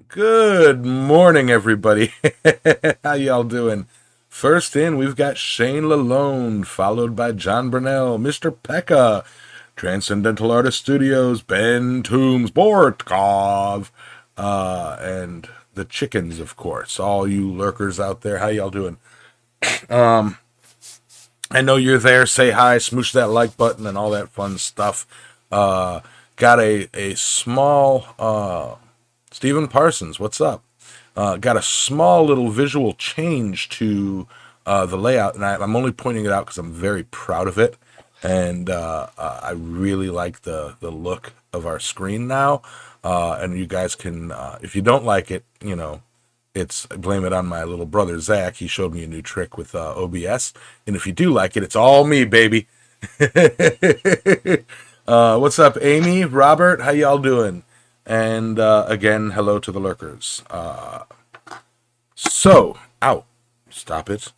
Good morning, everybody. How y'all doing? First in, we've got Shane Lalone, followed by John Burnell, Mr. Pekka, Transcendental Artist Studios, Ben Toombs, Bortkov, and the chickens, of course. All you lurkers out there, how y'all doing? I know you're there. Say hi, smoosh that like button, and all that fun stuff. Uh, got a small Stephen Parsons. What's up? Got a small little visual change to the layout, and I'm only pointing it out because I'm very proud of it, and I really like the look of our screen now. And you guys can, if you don't like it, it's blame it on my little brother Zach. He showed me a new trick with OBS, and if you do like it, it's all me, baby. What's up, Amy, Robert? How y'all doing? And again, hello to the lurkers. Ow, stop it,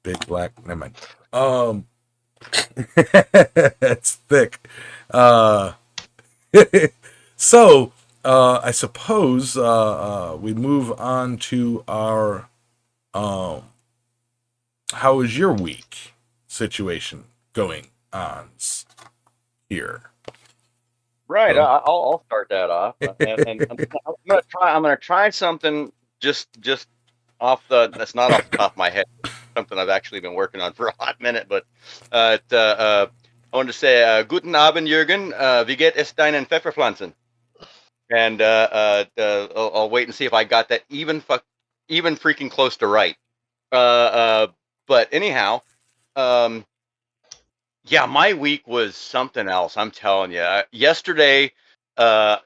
big black. Never mind. It's thick. Uh, so, I suppose we move on to our um, how is your week situation going on here? Right, Hello. I'll start that off, and I'm gonna try something just off the that's not off the top of my head, something I've actually been working on for a hot minute. But I wanted to say Guten Abend, Jürgen. Wie geht es deinen Pfefferpflanzen? And I'll wait and see if I got that even freaking close to right. Uh, uh, but anyhow, um, yeah, my week was something else. I'm telling you. Yesterday, uh,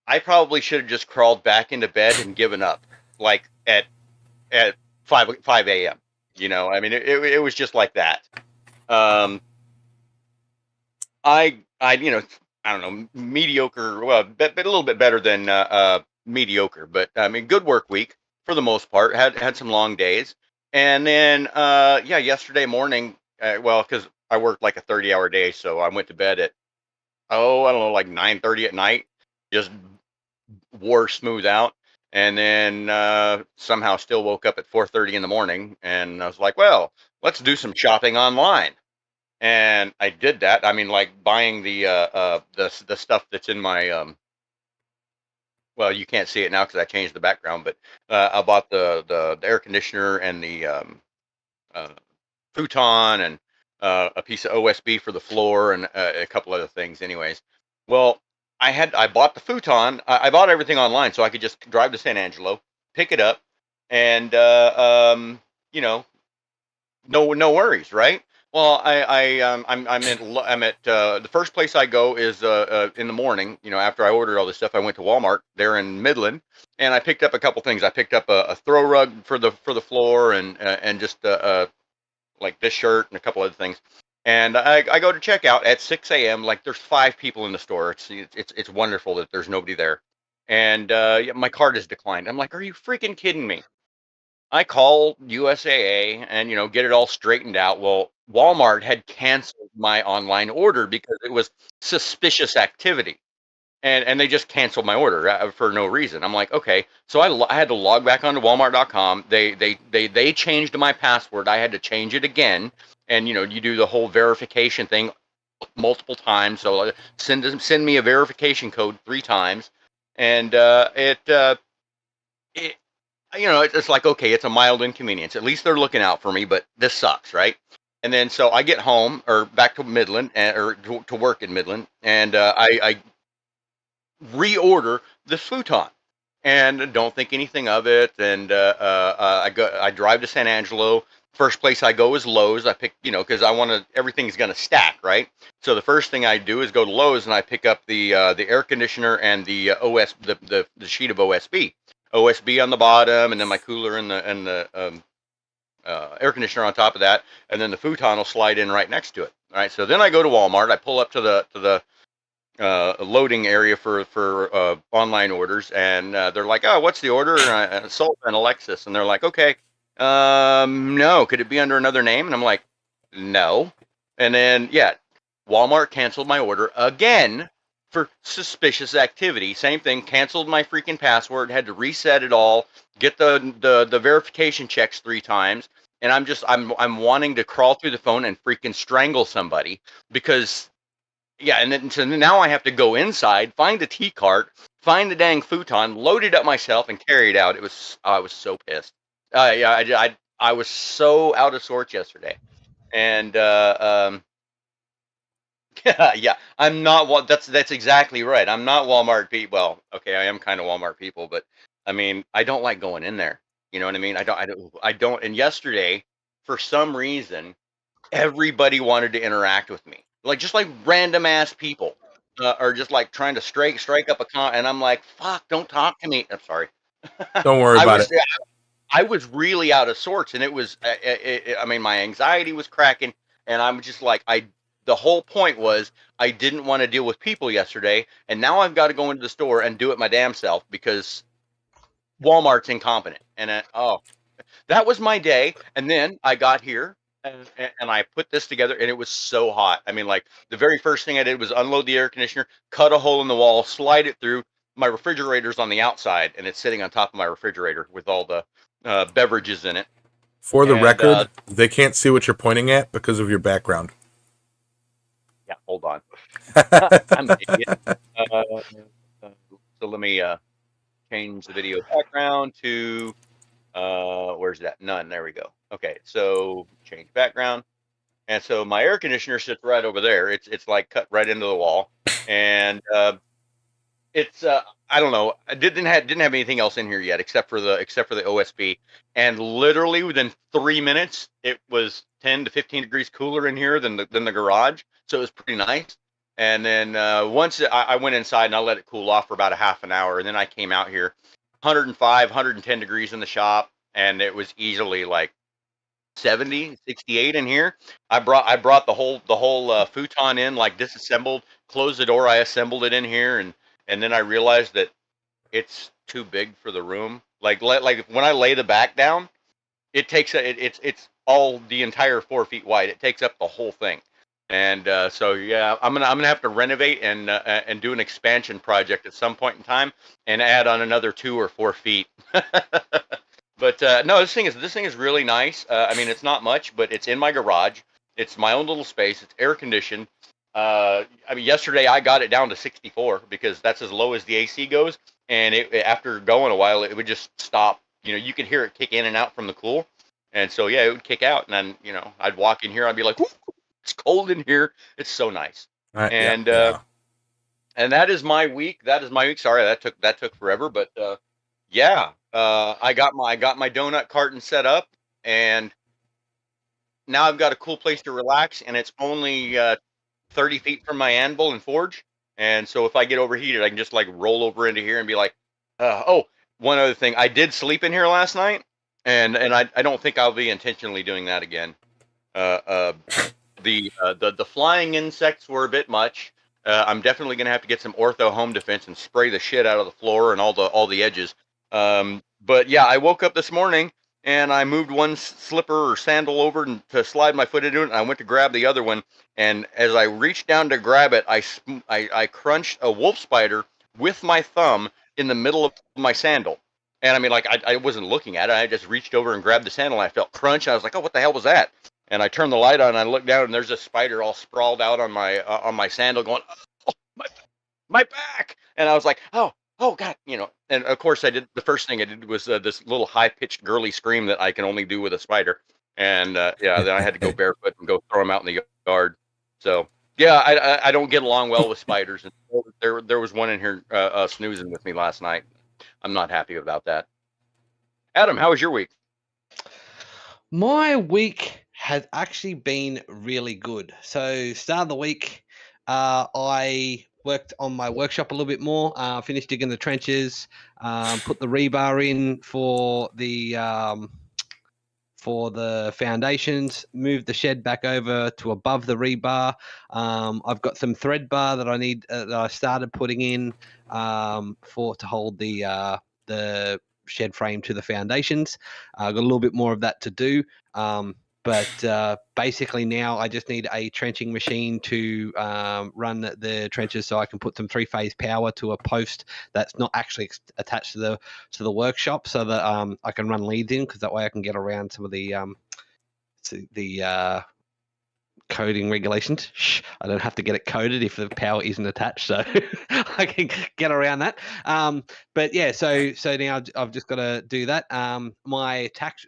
I probably should have just crawled back into bed and given up, like at five a.m. I mean, it was just like that. Um, I I don't know, mediocre. Well, but a little bit better than mediocre, but I mean, good work week for the most part. Had some long days, and then yeah, yesterday morning. Well, because I worked like a 30-hour day, so I went to bed at I don't know, like 9:30 at night. Just wore smooth out, and then somehow still woke up at 4:30 in the morning, and I was like, well, let's do some shopping online. And I did that. I mean, like buying the stuff that's in my well, you can't see it now because I changed the background, but I bought the air conditioner and the uh, futon and a piece of OSB for the floor and a couple other things. Anyways, well, I bought the futon. I bought everything online so I could just drive to San Angelo, pick it up, and you know, no worries, right? Well, I'm at the first place I go is in the morning. After I ordered all this stuff, I went to Walmart there in Midland, and I picked up a couple things. I picked up a throw rug for the floor and just like this shirt and a couple other things. And I go to checkout at 6 a.m. Like there's five people in the store. It's wonderful that there's nobody there. And yeah, my card is declined. I'm like, are you freaking kidding me? I call USAA and get it all straightened out. Well, Walmart had canceled my online order because it was suspicious activity, and they just canceled my order for no reason. I'm like, okay, so I had to log back onto Walmart.com. They changed my password. I had to change it again, and you do the whole verification thing multiple times. So send me a verification code 3 times, and it it's like, okay, it's a mild inconvenience. At least they're looking out for me, but this sucks, right? And then so I get home or back to Midland or to work in Midland, and I reorder the futon and don't think anything of it. And I drive to San Angelo. First place I go is Lowe's. I pick, because I want to. Everything's gonna stack, right? So the first thing I do is go to Lowe's and I pick up the air conditioner and the the sheet of OSB on the bottom, and then my cooler and the air conditioner on top of that, and then the futon will slide in right next to it. All right. So then I go to Walmart. I pull up to the loading area for online orders, and they're like, "Oh, what's the order?" And Soul and Alexis, and they're like, "Okay, no, could it be under another name?" And I'm like, "No." And then yeah, Walmart canceled my order again for suspicious activity. Same thing, canceled my freaking password, had to reset it all, get the verification checks 3 times, and I'm wanting to crawl through the phone and freaking strangle somebody because yeah, and then so now I have to go inside, find the tea cart, find the dang futon, load it up myself, and carry it out. I was so pissed. Yeah, I was so out of sorts yesterday, and yeah, I'm not. That's exactly right. I'm not Walmart people. Well, okay, I am kind of Walmart people, but I mean, I don't like going in there. You know what I mean? I don't. And yesterday, for some reason, everybody wanted to interact with me, like just like random ass people, are just like trying to strike up a con. And I'm like, fuck, don't talk to me. I'm sorry. Don't worry I about was it. I was really out of sorts, and it was I mean, my anxiety was cracking, and I'm just like The whole point was I didn't want to deal with people yesterday, and now I've got to go into the store and do it my damn self because Walmart's incompetent. And oh, that was my day. And then I got here and I put this together, and it was so hot. I mean, like the very first thing I did was unload the air conditioner, cut a hole in the wall, slide it through. My refrigerator's on the outside, and it's sitting on top of my refrigerator with all the beverages in it. For the And record, they can't see what you're pointing at because of your background. yeah, hold on. I'm an idiot. Uh, so let me change the video background to where's that? None. There we go. Okay, so change background. And so my air conditioner sits right over there. It's like cut right into the wall, and it's I don't know. I didn't have anything else in here yet except for the OSB. And literally within 3 minutes, it was 10 to 15 degrees cooler in here than the garage. So it was pretty nice. And then once I went inside and I let it cool off for about a half an hour, and then I came out here, 105, 110 degrees in the shop, and it was easily like 70, 68 in here. I brought the whole futon in, like disassembled, closed the door, I assembled it in here, and then I realized that it's too big for the room. Like when I lay the back down, it takes it's all the entire 4 feet wide. It takes up the whole thing. And so yeah, I'm gonna have to renovate and do an expansion project at some point in time and add on another 2 or 4 feet. But no, this thing is really nice. I mean, it's not much, but it's in my garage. It's my own little space. It's air conditioned. I mean, yesterday I got it down to 64 because that's as low as the AC goes, and after going a while, it would just stop. You know, you could hear it kick in and out from the cool, and so yeah, it would kick out, and then I'd walk in here, I'd be like, "Whoo, it's cold in here. It's so nice," Yeah, and yeah. and that is my week. That is my week. Sorry, that took forever, but yeah, I got my donut carton set up, and now I've got a cool place to relax, and it's only 30 feet from my anvil and forge. And so if I get overheated, I can just like roll over into here and be like, oh, one other thing, I did sleep in here last night, and I don't think I'll be intentionally doing that again. Uh, uh, the flying insects were a bit much. I'm definitely gonna have to get some ortho home defense and spray the shit out of the floor and all the edges. But yeah, I woke up this morning and I moved one slipper or sandal over to slide my foot into it, and I went to grab the other one. And as I reached down to grab it, I crunched a wolf spider with my thumb in the middle of my sandal. And I mean, like I wasn't looking at it. I just reached over and grabbed the sandal. And I felt crunch. I was like, "Oh, what the hell was that?" And I turned the light on and I looked down and there's a spider all sprawled out on my sandal going, oh, my back. And I was like, oh God, and of course the first thing I did was this little high pitched girly scream that I can only do with a spider. And yeah, then I had to go barefoot and go throw them out in the yard. So yeah, I don't get along well with spiders. And there was one in here snoozing with me last night. I'm not happy about that. Adam, how was your week? My week has actually been really good. So, start of the week, I worked on my workshop a little bit more. Finished digging the trenches, put the rebar in for the foundations, moved the shed back over to above the rebar. I've got some thread bar that I need that I started putting in to hold the shed frame to the foundations. I've got a little bit more of that to do. But basically now I just need a trenching machine to run the trenches, so I can put some 3-phase power to a post that's not actually attached to the workshop, so that I can run leads in, because that way I can get around some of the coding regulations. I don't have to get it coded if the power isn't attached, so I can get around that. But yeah, so now I've just got to do that. My tax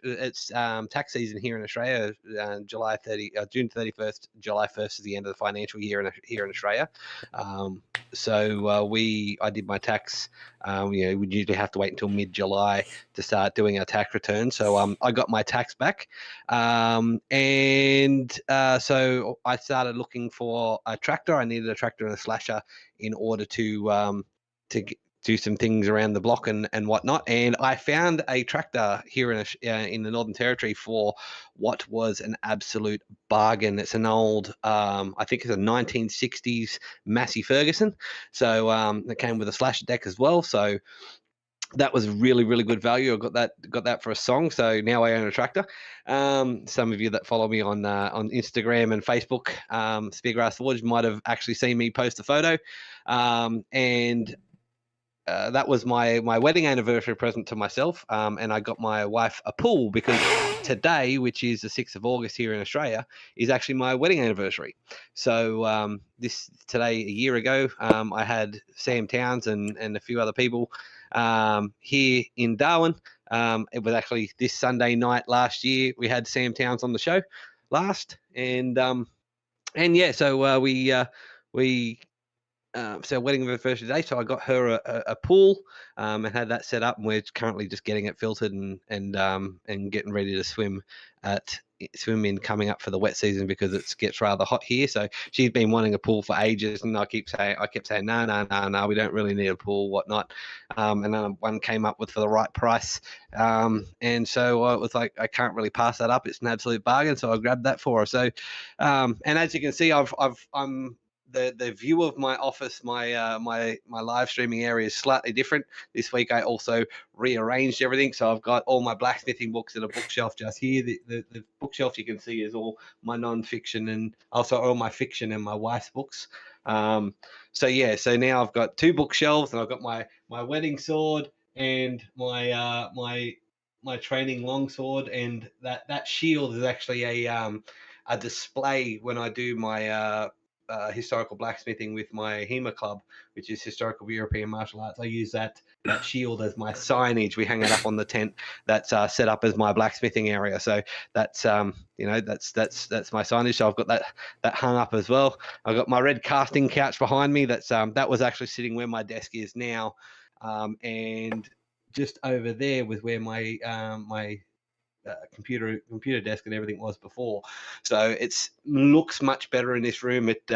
season here in Australia, June 31st, July 1st is the end of the financial year here in Australia. So I did my tax. We usually have to wait until mid-July to start doing our tax return. So I got my tax back, and so I started looking for a tractor. I needed a tractor and a slasher in order to do some things around the block and whatnot. And I found a tractor here in the Northern Territory for what was an absolute bargain. It's an old, I think it's a 1960s Massey Ferguson. So it came with a slasher deck as well. So that was really, really good value. I got that for a song. So now I own a tractor. Some of you that follow me on Instagram and Facebook, Speargrass Forge, might have actually seen me post a photo. And that was my wedding anniversary present to myself. And I got my wife a pool, because today, which is the 6th of August here in Australia, is actually my wedding anniversary. So today, a year ago, I had Sam Towns and a few other people here in Darwin. It was actually this Sunday night last year. We had Sam Towns on the show last, and yeah, so so wedding anniversary day. So I got her a pool and had that set up, and we're currently just getting it filtered and getting ready to swim in coming up for the wet season, because it gets rather hot here. So she's been wanting a pool for ages, and I kept saying no, we don't really need a pool, whatnot. And then one came up with for the right price, and so I was like, I can't really pass that up. It's an absolute bargain, so I grabbed that for her. So and as you can see, I'm the view of my office, my live streaming area is slightly different. This week I also rearranged everything, so I've got all my blacksmithing books in a bookshelf just here. The bookshelf you can see is all my non-fiction and also all my fiction and my wife's books. So yeah, so now I've got 2 bookshelves, and I've got my wedding sword and my training longsword, and that shield is actually a display when I do my historical blacksmithing with my HEMA club, which is Historical European Martial Arts. I use that shield as my signage. We hang it up on the tent that's set up as my blacksmithing area. So that's that's my signage. So I've got that hung up as well. I've got my red casting couch behind me. That was actually sitting where my desk is now, and just over there was where my computer desk and everything was before. So it looks much better in this room. It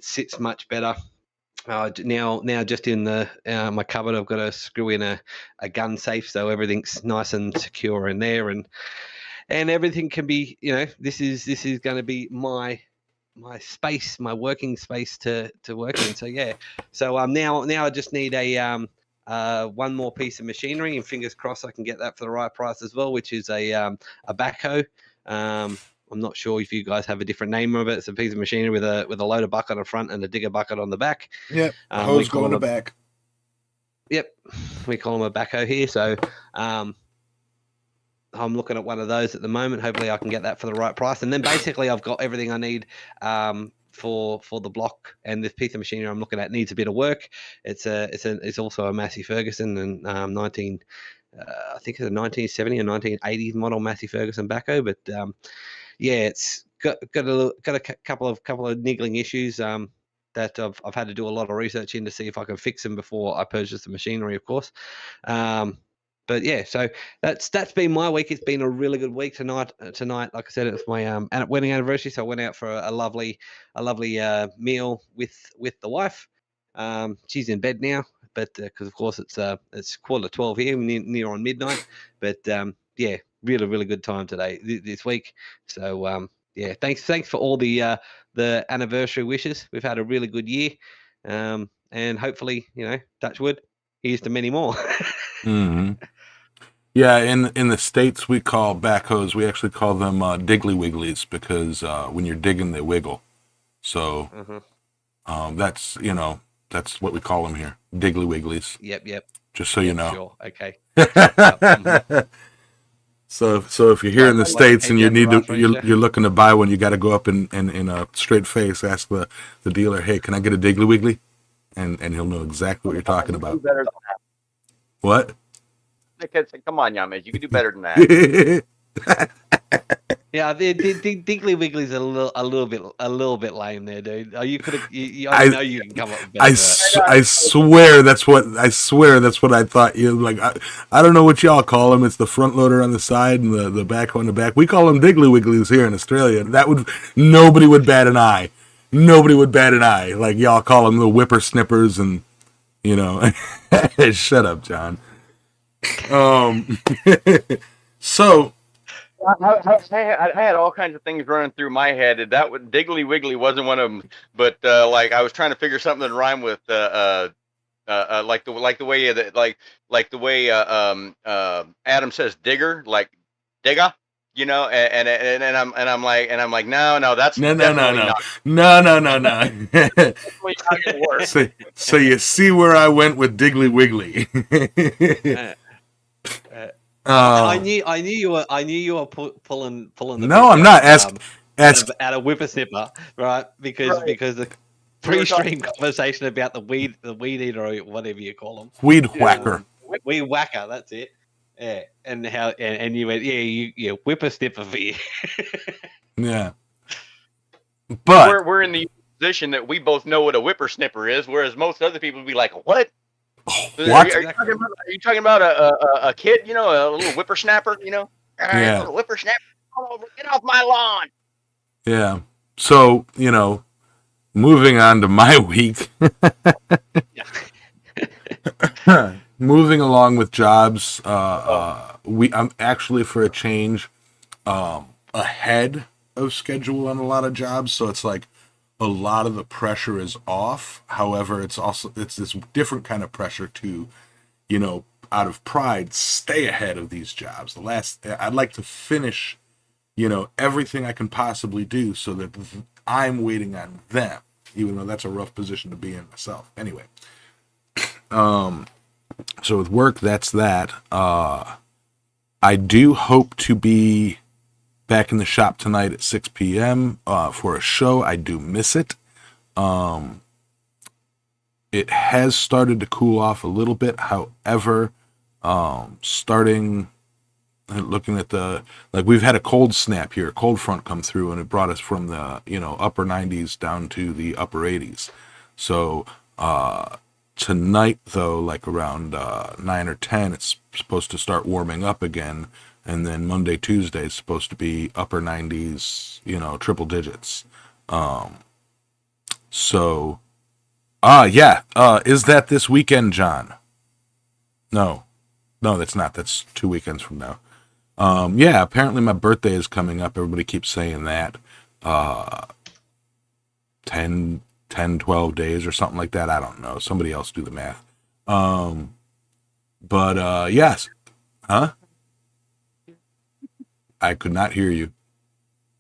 sits much better. Now just in my cupboard, I've got to screw in a gun safe, so everything's nice and secure in there, and everything can be, this is going to be my space, my working space to work in. So yeah, so now I just need one more piece of machinery, and fingers crossed I can get that for the right price as well, which is a backhoe. I'm not sure if you guys have a different name of it. It's a piece of machinery with a loader bucket on the front and a digger bucket on the back. Yep, hose going to back. Yep, we call them a backhoe here. So I'm looking at one of those at the moment. Hopefully I can get that for the right price, and then basically I've got everything I need for the block. And this piece of machinery I'm looking at needs a bit of work. It's also a Massey Ferguson and I think it's a 1970 or 1980s model Massey Ferguson backhoe, but yeah, it's got a couple of niggling issues that I've had to do a lot of research in to see if I can fix them before I purchase the machinery, of course. But yeah, so that's been my week. It's been a really good week tonight. Like I said, it's my wedding anniversary, so I went out for a lovely meal with the wife. She's in bed now, but because of course it's 11:45 here, near on midnight. But yeah, really good time today this week. So yeah, thanks for all the anniversary wishes. We've had a really good year, and hopefully, touch wood, here's to many more. Mm-hmm. Yeah, in the States we call backhoes, we actually call them diggly wigglies because when you're digging they wiggle. So that's, that's what we call them here, diggly wigglies. Yep. Just so you know. Sure. Okay. Yep. So if you're here in the Like States and you head down need the to, right you're, reach you're looking to buy one, you got to go up and in a straight face ask the dealer, hey, can I get a diggly wiggly? And he'll know exactly what you're talking You can about. do better than What? that. Come on, Yames, you can do better than that. Yeah, the Diggly Wiggly's a little bit lame there, dude. You could have. I I know you can come up with better than that. I swear that's what I thought you like. I don't know what y'all call them. It's the front loader on the side and the backhoe on the back. We call them diggly wigglies here in Australia. Nobody would bat an eye. Nobody would bat an eye. Like y'all call them the whippersnippers and shut up, John. So I had all kinds of things running through my head. And Diggly Wiggly wasn't one of them. But like I was trying to figure something that rhyme with like the way that like the way Adam says digger, like digger, and I'm like no, that's no definitely no. definitely not gonna work. So you see where I went with diggly wiggly. I knew you were pulling the. No, I'm not. Ask out of whippersnipper, right? Because the We were pre-stream conversation about the weed eater or whatever you call them, weed whacker. weed whacker. That's it. Yeah, and how and you went, you whippersnipper for you. Yeah, but we're in the position that we both know what a whippersnipper is, whereas most other people would be like, what? What? Are you talking about a kid, a little whippersnapper, Yeah. A little whippersnapper, come over, get off my lawn. Yeah. So, moving on to my week. Moving along with jobs, I'm actually for a change ahead of schedule on a lot of jobs, so it's like a lot of the pressure is off. However, it's this different kind of pressure to, out of pride, stay ahead of these jobs. I'd like to finish, everything I can possibly do so that I'm waiting on them, even though that's a rough position to be in myself. Anyway, so with work, that's that. I do hope to be back in the shop tonight at 6 p.m. For a show. I do miss it. It has started to cool off a little bit. However, looking at we've had a cold snap here, a cold front come through, and it brought us from the, upper 90s down to the upper 80s. So, tonight though, like around 9 or 10, it's supposed to start warming up again. And then Monday, Tuesday is supposed to be upper 90s, triple digits. Is that this weekend, John? No, that's not. That's 2 weekends from now. Apparently my birthday is coming up. Everybody keeps saying that. 10, 12 days or something like that. I don't know. Somebody else do the math. Yes. Huh? I could not hear you.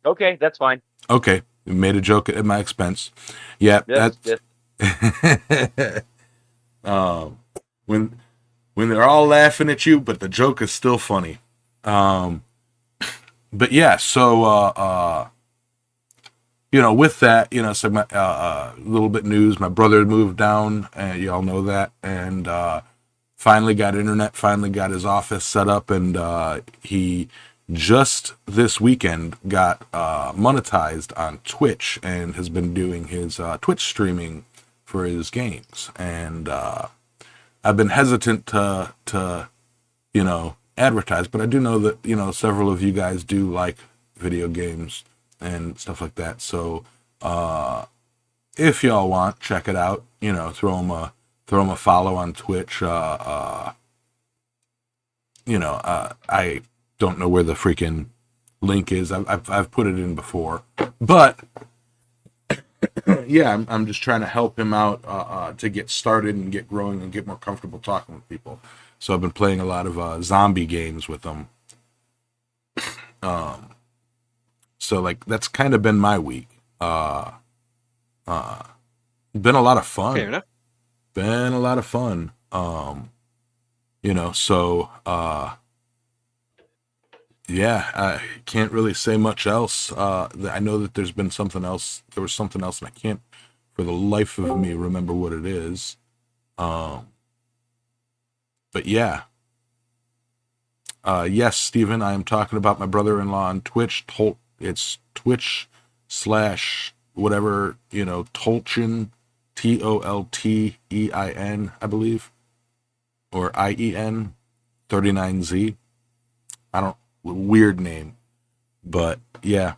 Okay, that's fine. Okay. You made a joke at my expense. Yeah. Yes. When they're all laughing at you, but the joke is still funny. But yeah, so, with that, so a little bit news, my brother moved down, and y'all know that, and finally got internet, finally got his office set up, and he just this weekend got monetized on Twitch and has been doing his Twitch streaming for his games. And I've been hesitant to advertise, but I do know that, several of you guys do like video games and stuff like that. So if y'all want, check it out, throw him a follow on Twitch. I don't know where the freaking link is. I've put it in before, but yeah, I'm just trying to help him out to get started and get growing and get more comfortable talking with people. So I've been playing a lot of zombie games with them. So like that's kind of been my week. Been a lot of Fair fun. enough. Been a lot of fun. So yeah, I can't really say much else. I know that there's been something else. There was something else, and I can't, for the life of me, remember what it is. But yeah. Yes, Stephen, I am talking about my brother-in-law on Twitch. It's Twitch / whatever, Tolchin, Toltein, I believe, or IEN 39Z. I don't, weird name, but yeah.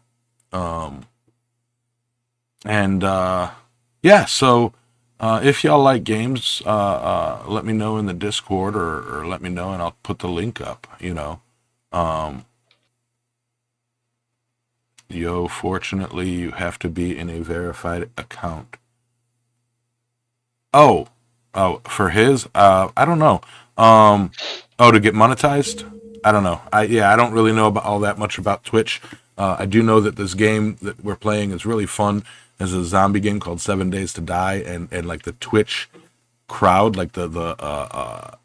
Yeah, so if y'all like games, let me know in the Discord or let me know and I'll put the link up, Fortunately, you have to be in a verified account. Oh, for his, I don't know. To get monetized? I don't know. I don't really know about all that much about Twitch. I do know that this game that we're playing is really fun. There's a zombie game called 7 Days to Die, and like the Twitch crowd, like the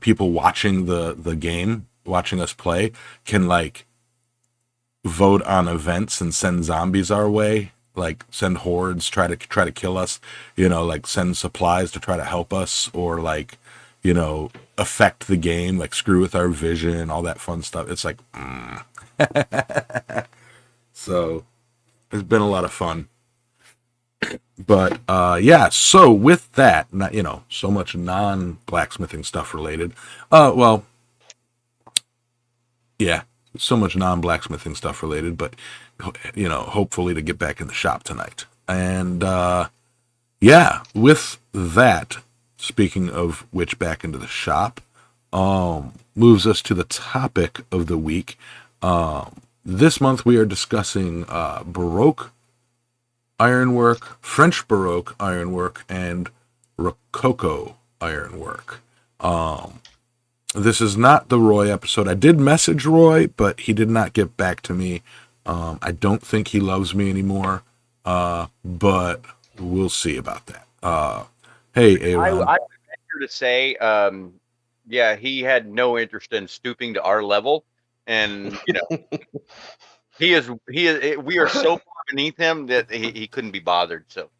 people watching the game, watching us play, can like vote on events and send zombies our way, like send hordes try to kill us, like send supplies to try to help us, or like affect the game, like screw with our vision, all that fun stuff. It's like so it's been a lot of fun. But yeah, so with that, not so much non-blacksmithing stuff related. Well, yeah, so much non-blacksmithing stuff related, but hopefully to get back in the shop tonight. And yeah, with that, speaking of which, back into the shop, moves us to the topic of the week. This month we are discussing Baroque ironwork, French Baroque ironwork, and Rococo ironwork. This is not the Roy episode. I did message Roy, but he did not get back to me. I don't think he loves me anymore, but we'll see about that. Hey, Aaron. I would venture to say, yeah, he had no interest in stooping to our level, and we are so far beneath him that he couldn't be bothered. So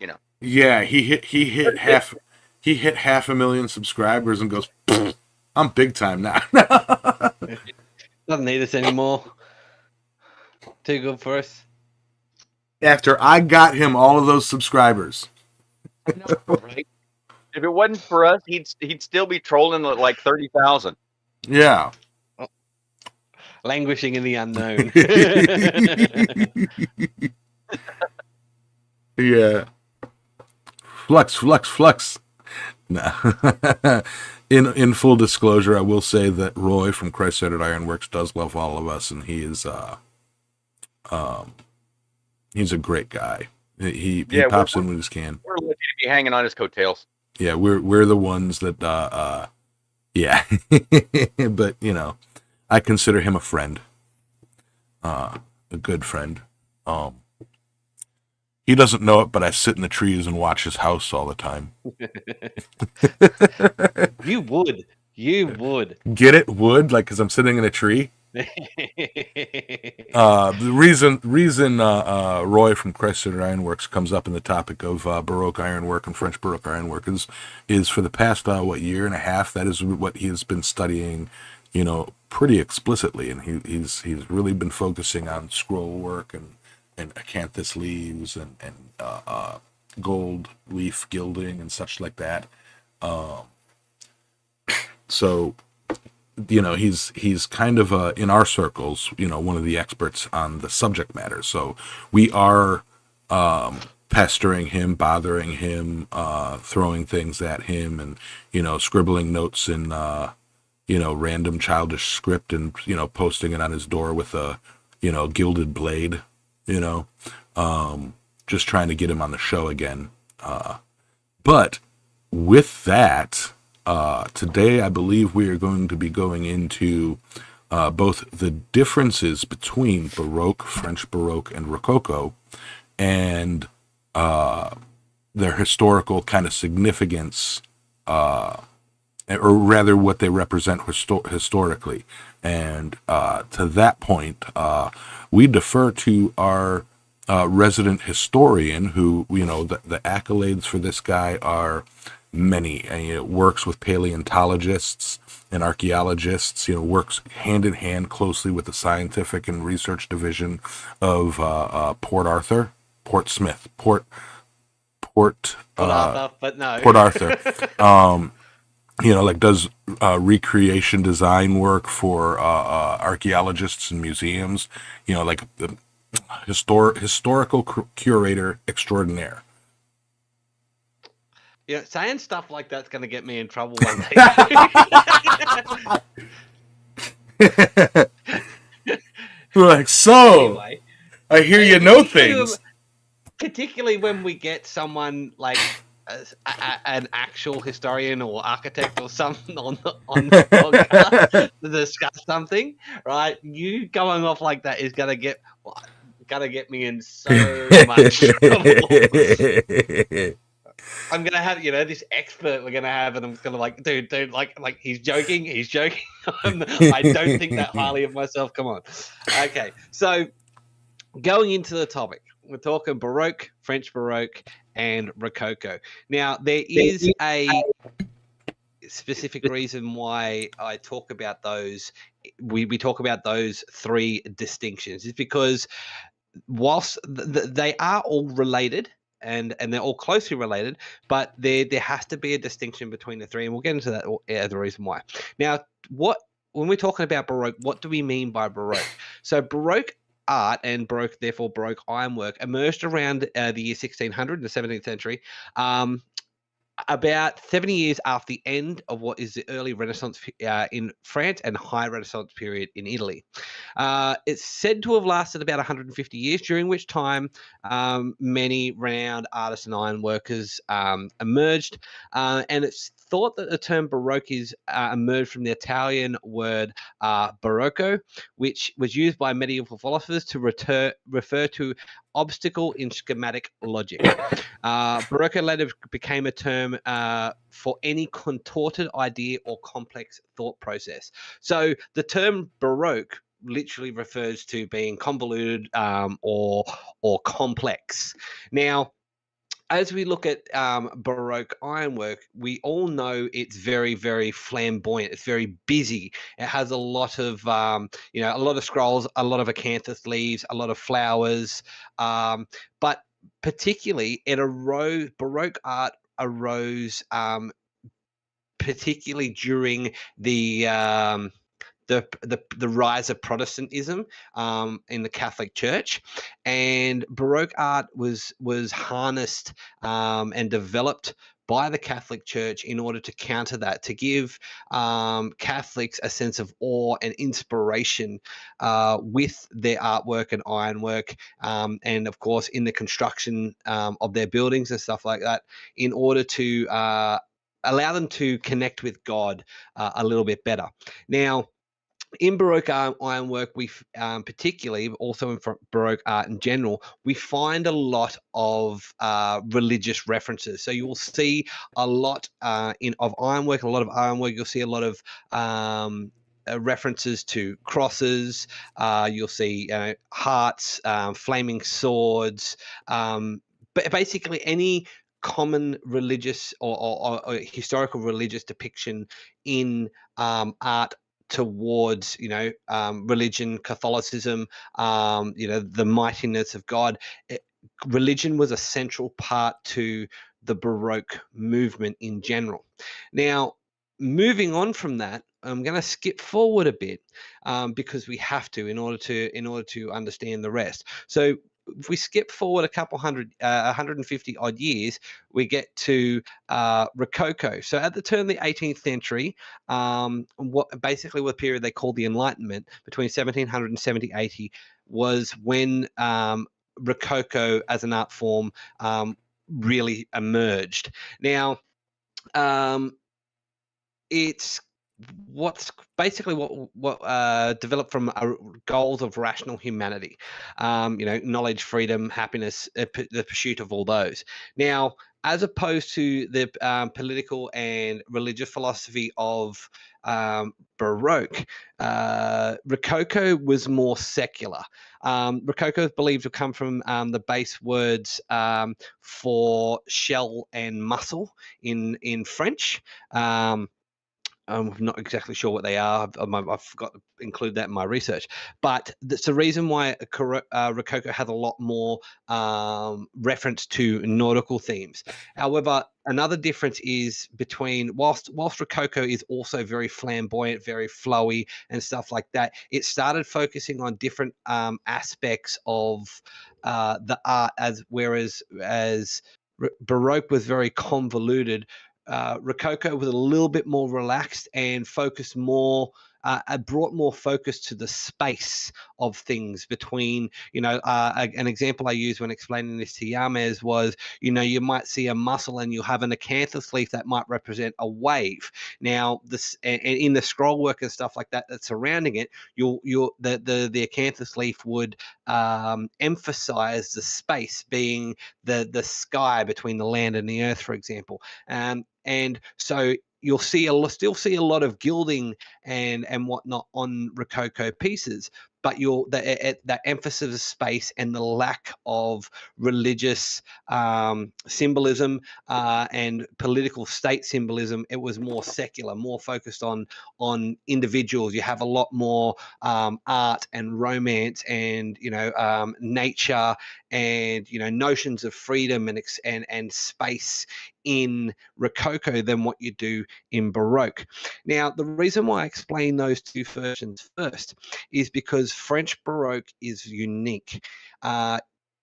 Yeah, he hit half 500,000 subscribers and goes, I'm big time now. Doesn't need us anymore. Too good for us. After I got him all of those subscribers. I know, right? If it wasn't for us, he'd still be trolling at like 30,000. Yeah. Languishing in the unknown. Yeah. Flux. Nah. In full disclosure, I will say that Roy from Christ-Centered Ironworks does love all of us, and he is he's a great guy. He pops in when he can. We're lucky to be hanging on his coattails. Yeah, we're the ones that yeah. But I consider him a friend. A good friend. He doesn't know it, but I sit in the trees and watch his house all the time. You would. Get it? Would? Like, because I'm sitting in a tree? The reason Roy from Christ-Centered Ironworks comes up in the topic of Baroque ironwork and French Baroque ironwork is for the past year and a half, that is what he has been studying, pretty explicitly, and he's really been focusing on scroll work and acanthus leaves and gold leaf gilding and such like that. So he's kind of in our circles, one of the experts on the subject matter. So we are pestering him, bothering him, throwing things at him, and scribbling notes in random childish script and posting it on his door with a gilded blade. Just trying to get him on the show again. But with that, Today, I believe we are going to be going into both the differences between Baroque, French Baroque, and Rococo, and their historical kind of significance, or rather what they represent historically. And to that point, we defer to our resident historian, who, the accolades for this guy are many. And, works with paleontologists and archaeologists, works hand in hand closely with the scientific and research division of Port Smith, Port Arthur, but no. Port Arthur. Like does recreation design work for archaeologists and museums. Like the historical curator extraordinaire. Saying stuff like that's going to get me in trouble one day. Like, so Anyway, I hear you know things. Particularly when we get someone like an actual historian or architect or something on the podcast to discuss something, right? You going off like that is going to get me in so much trouble. I'm gonna have this expert we're gonna have, and I'm gonna like, dude, like he's joking. I don't think that highly of myself. Come on. Okay, so going into the topic, we're talking Baroque, French Baroque, and Rococo. Now, there is a specific reason why I talk about those. We talk about those three distinctions is because whilst they are all related and they're all closely related, but there has to be a distinction between the three, and we'll get into that the reason why. Now, when we're talking about Baroque, what do we mean by Baroque? So Baroque art and therefore Baroque ironwork emerged around the year 1600 in the 17th century. About 70 years after the end of what is the early Renaissance in France and high Renaissance period in Italy. It's said to have lasted about 150 years, during which time many renowned artists and ironworkers emerged. And it's thought that the term Baroque is emerged from the Italian word Barocco, which was used by medieval philosophers to refer to obstacle in schematic logic. Baroque later became a term for any contorted idea or complex thought process. So the term Baroque literally refers to being convoluted or complex. Now, as we look at Baroque ironwork, we all know it's very, very flamboyant. It's very busy. It has a lot of, a lot of scrolls, a lot of acanthus leaves, a lot of flowers. But particularly, Baroque art arose particularly during the rise of Protestantism in the Catholic Church, and Baroque art was harnessed and developed by the Catholic Church in order to counter that, to give Catholics a sense of awe and inspiration with their artwork and ironwork, and of course in the construction of their buildings and stuff like that, in order to allow them to connect with God a little bit better. Now, in Baroque ironwork, we particularly, also in Baroque art in general, we find a lot of religious references. So you will see a lot of ironwork, a lot of ironwork. You'll see a lot of references to crosses. You'll see hearts, flaming swords, but basically any common religious or historical religious depiction in art towards religion, Catholicism, the mightiness of God. Religion was a central part to the Baroque movement in general. Now, moving on from that, I'm going to skip forward a bit because we have to in order to understand the rest. So if we skip forward a couple 150 odd years, we get to Rococo. So at the turn of the 18th century, what period they called the Enlightenment, between 1700 and 1780, was when Rococo as an art form really emerged. Now, it's what's basically what developed from goals of rational humanity, knowledge, freedom, happiness, the pursuit of all those. Now, as opposed to the political and religious philosophy of Baroque, Rococo was more secular. Rococo is believed to come from the base words for shell and muscle in French. I'm not exactly sure what they are. I forgot to include that in my research. But that's the reason why Rococo has a lot more reference to nautical themes. However, another difference is between whilst Rococo is also very flamboyant, very flowy, and stuff like that, it started focusing on different aspects of the art, whereas Baroque was very convoluted. Rococo was a little bit more relaxed and focused more. Brought more focus to the space of things between, an example I used when explaining this to Yamez was, you might see a mussel and you'll have an acanthus leaf that might represent a wave. Now, this and in the scroll work and stuff like that that's surrounding it, the acanthus leaf would emphasize the space being the sky between the land and the earth, for example. And so you'll still see a lot of gilding and whatnot on Rococo pieces, but that emphasis of space and the lack of religious symbolism and political state symbolism, it was more secular, more focused on individuals. You have a lot more art and romance and nature and notions of freedom and space in Rococo than what you do in Baroque. Now, the reason why I explain those two versions first is because French Baroque is unique.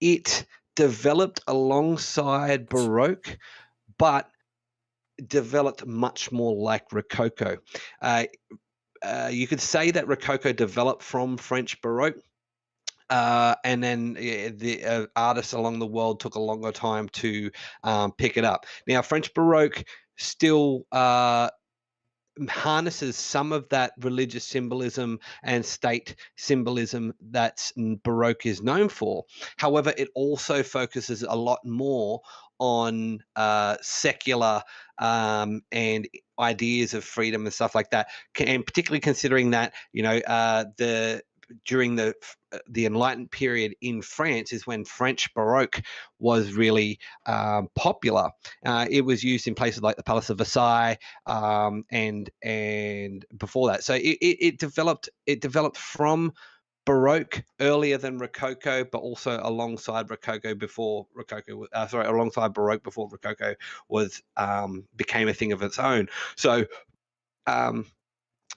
It developed alongside Baroque, but developed much more like Rococo. You could say that Rococo developed from French Baroque, and then the artists along the world took a longer time to pick it up. Now, French Baroque still harnesses some of that religious symbolism and state symbolism that Baroque is known for. However, it also focuses a lot more on secular and ideas of freedom and stuff like that, and particularly considering that during the Enlightened period in France is when French Baroque was really popular. It was used in places like the Palace of Versailles and before that. So it developed from Baroque earlier than Rococo, but also alongside Rococo before Rococo. Alongside Baroque before Rococo was became a thing of its own. So.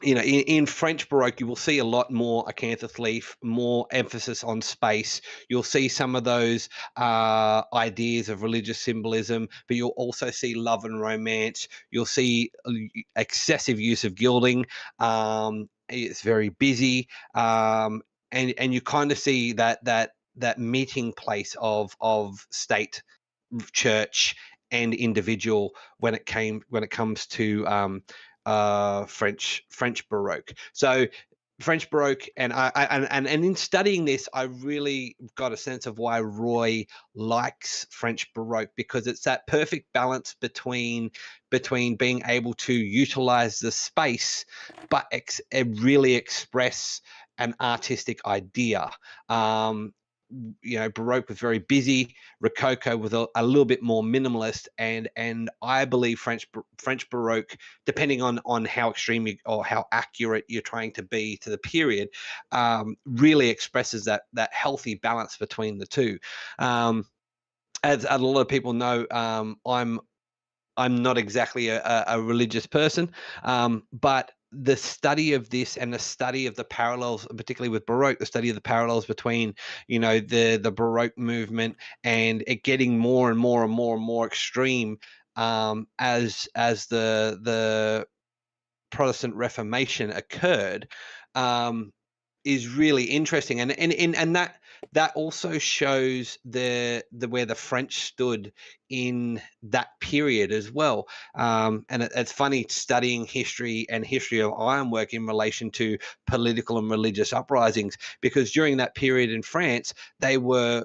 In French Baroque, you will see a lot more acanthus leaf, more emphasis on space. You'll see some of those ideas of religious symbolism, but you'll also see love and romance. You'll see excessive use of gilding. It's very busy, and you kind of see that meeting place of state, church, and individual when it comes to French Baroque. So French Baroque, and in studying this, I really got a sense of why Roy likes French Baroque, because it's that perfect balance between being able to utilize the space, but really express an artistic idea. Baroque was very busy. Rococo was a little bit more minimalist, and I believe French Baroque, depending on how extreme or how accurate you're trying to be to the period, really expresses that healthy balance between the two. As a lot of people know, I'm not exactly a religious person, but the study of this and the study of the parallels, particularly with Baroque, the study of the parallels between, the Baroque movement and it getting more and more and more and more extreme as the Protestant Reformation occurred. is really interesting, and that also shows the where the French stood in that period as well. And it's funny studying history of ironwork in relation to political and religious uprisings, because during that period in France, they were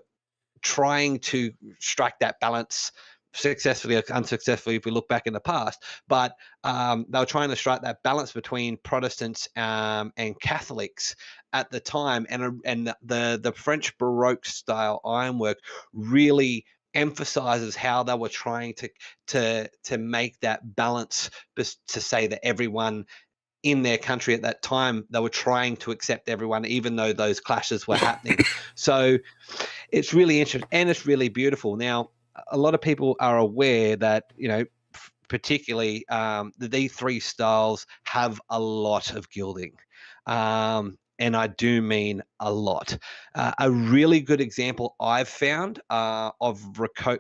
trying to strike that balance successfully or unsuccessfully if we look back in the past, but they were trying to strike that balance between Protestants and Catholics at the time, and the French Baroque style ironwork really emphasizes how they were trying to make that balance, to say that everyone in their country at that time, they were trying to accept everyone, even though those clashes were happening. So it's really interesting and it's really beautiful. Now, a lot of people are aware that, particularly these three styles have a lot of gilding. And I do mean a lot. A really good example I've found of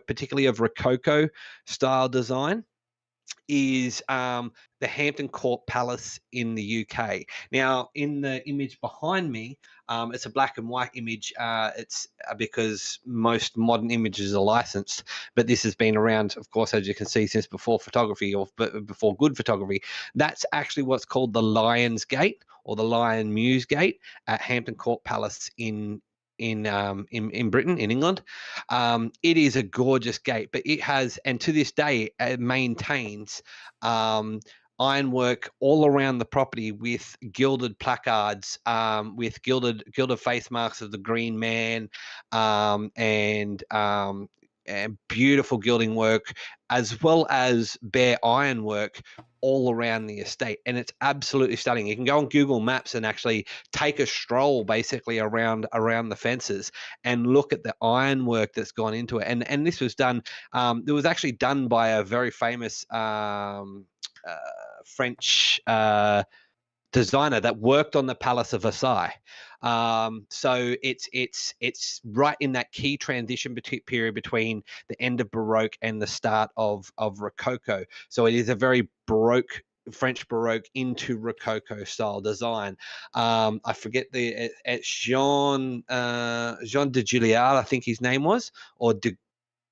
particularly of Rococo style design, is the Hampton Court Palace in the UK. Now, in the image behind me, it's a black and white image. It's because most modern images are licensed, but this has been around, of course, as you can see, since before photography, or before good photography. That's actually what's called the Lion's Gate, or the Lion Mews Gate, at Hampton Court Palace in Britain, in England. It is a gorgeous gate, but it has, and to this day, it maintains ironwork all around the property with gilded placards, with gilded face marks of the Green Man, and beautiful gilding work, as well as bare ironwork all around the estate. And it's absolutely stunning. You can go on Google Maps and actually take a stroll basically around the fences and look at the ironwork that's gone into it. And this was done, it was actually done by a very famous French designer that worked on the Palace of Versailles. So it's right in that key transition period between the end of Baroque and the start of Rococo. So it is a very Baroque, French Baroque into Rococo style design. I forget it's Jean de Juliard, I think his name was, or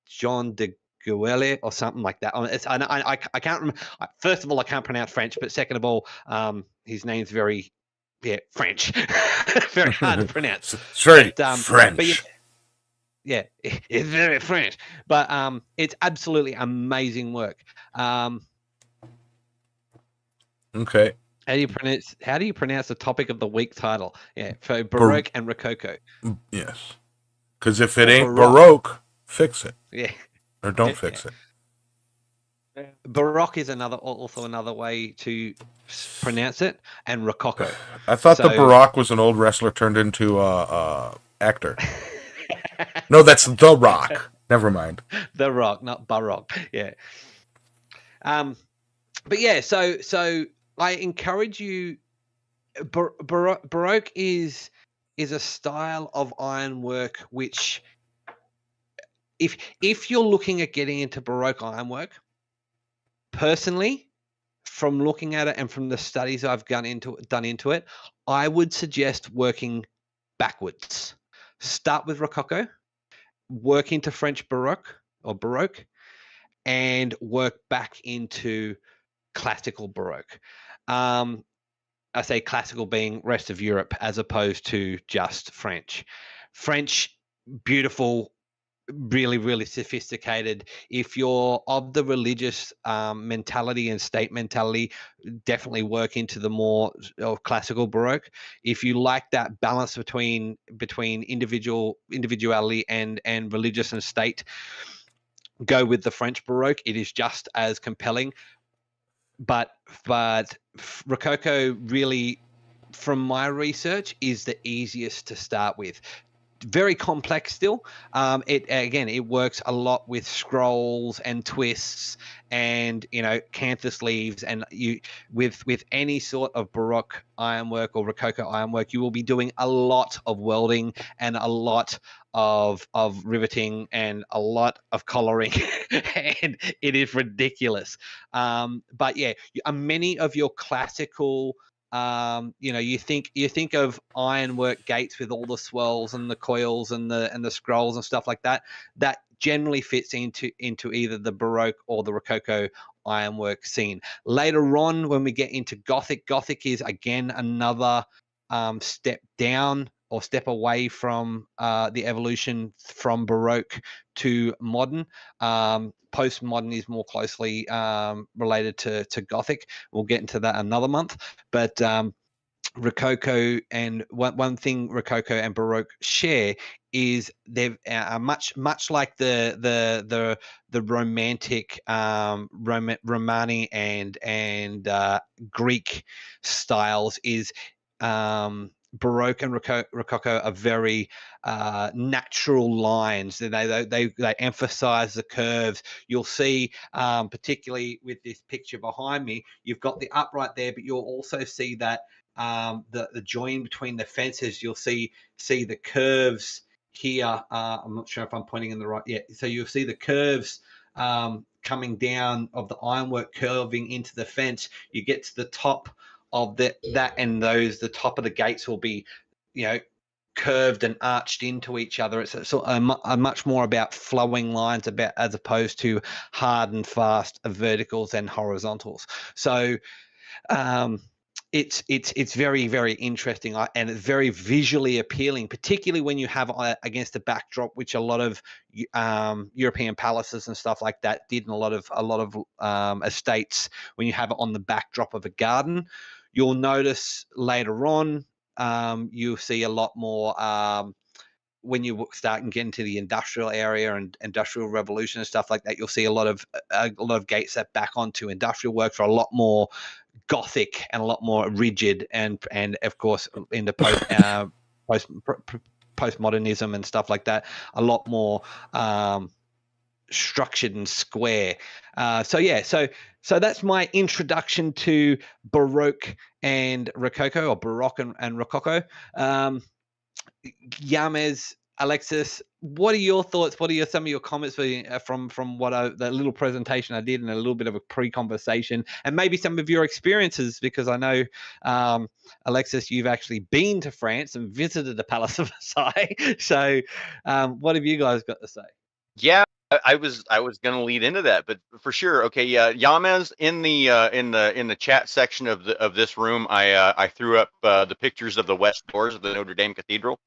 Jean de Gouele or something like that. I can't remember. First of all, I can't pronounce French, but second of all, his name's very French, very hard to pronounce. It's very But French. yeah, it's very French. But it's absolutely amazing work. Okay. How do you pronounce the topic of the week title? Yeah, for Baroque and Rococo. Yes. Because if it ain't Baroque. Baroque, fix it. Yeah. Or don't fix it. Baroque is also another way to pronounce it, and Rococo. I thought the Baroque was an old wrestler turned into actor. No, that's The Rock. Never mind. The Rock, not Baroque. Yeah. But yeah, so I encourage you. Baroque is a style of ironwork which, if you're looking at getting into Baroque ironwork, personally, from looking at it and from the studies I've done into it, I would suggest working backwards. Start with Rococo, work into French Baroque or Baroque, and work back into classical Baroque. I say classical being rest of Europe as opposed to just French. French, beautiful, really, really sophisticated. If you're of the religious mentality and state mentality, definitely work into the more classical Baroque. If you like that balance between individuality and religious and state, go with the French Baroque. It is just as compelling. But Rococo really, from my research, is the easiest to start with. Very complex still. It works a lot with scrolls and twists and canthus leaves, and with any sort of Baroque ironwork or Rococo ironwork, you will be doing a lot of welding and a lot of riveting and a lot of collaring, and it is ridiculous. But yeah, many of your classical You think of ironwork gates with all the swirls and the coils and the scrolls and stuff like that. That generally fits into either the Baroque or the Rococo ironwork scene. Later on, when we get into Gothic, Gothic is again another step down or step away from the evolution from Baroque to modern. Postmodern is more closely related to Gothic. We'll get into that another month. But Rococo and one thing Rococo and Baroque share is they're much like the romantic Romani and Greek styles is Baroque and Rococo are very natural lines. They emphasize the curves. You'll see, particularly with this picture behind me, you've got the upright there, but you'll also see that the join between the fences. You'll see the curves here. I'm not sure if I'm pointing in the right. Yeah. So you'll see the curves coming down of the ironwork curving into the fence. You get to the top of that and the top of the gates will be, curved and arched into each other. It's a much more about flowing lines as opposed to hard and fast verticals and horizontals. So it's very, very interesting and it's very visually appealing, particularly when you have against a backdrop, which a lot of European palaces and stuff like that did, and a lot of estates. When you have it on the backdrop of a garden, you'll notice later on you'll see a lot more when you start and get into the industrial area and industrial revolution and stuff like that. You'll see a lot of gates that back onto industrial works are a lot more Gothic and a lot more rigid, and of course in the postmodernism and stuff like that, a lot more structured and square. So that's my introduction to Baroque and Rococo, or Baroque and Rococo. Yamez, Alexis, what are your thoughts? What are some of your comments from what the little presentation I did and a little bit of a pre-conversation, and maybe some of your experiences? Because I know, Alexis, you've actually been to France and visited the Palace of Versailles. So, what have you guys got to say? Yeah, I was going to lead into that, but for sure. Okay, yeah, Yamez, in the chat section of this room, I threw up the pictures of the west doors of the Notre Dame Cathedral.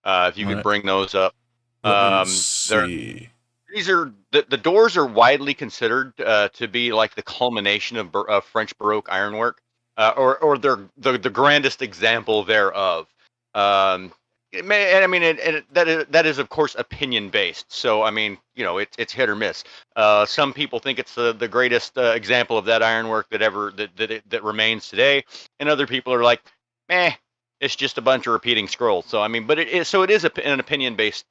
If you could bring those up. Let me see. These are the doors are widely considered to be like the culmination of French Baroque ironwork, or they're the grandest example thereof. That is of course opinion based. So I mean, it's hit or miss. Some people think it's the greatest example of that ironwork that remains today, and other people are like, it's just a bunch of repeating scrolls. So I mean, but it is an opinion based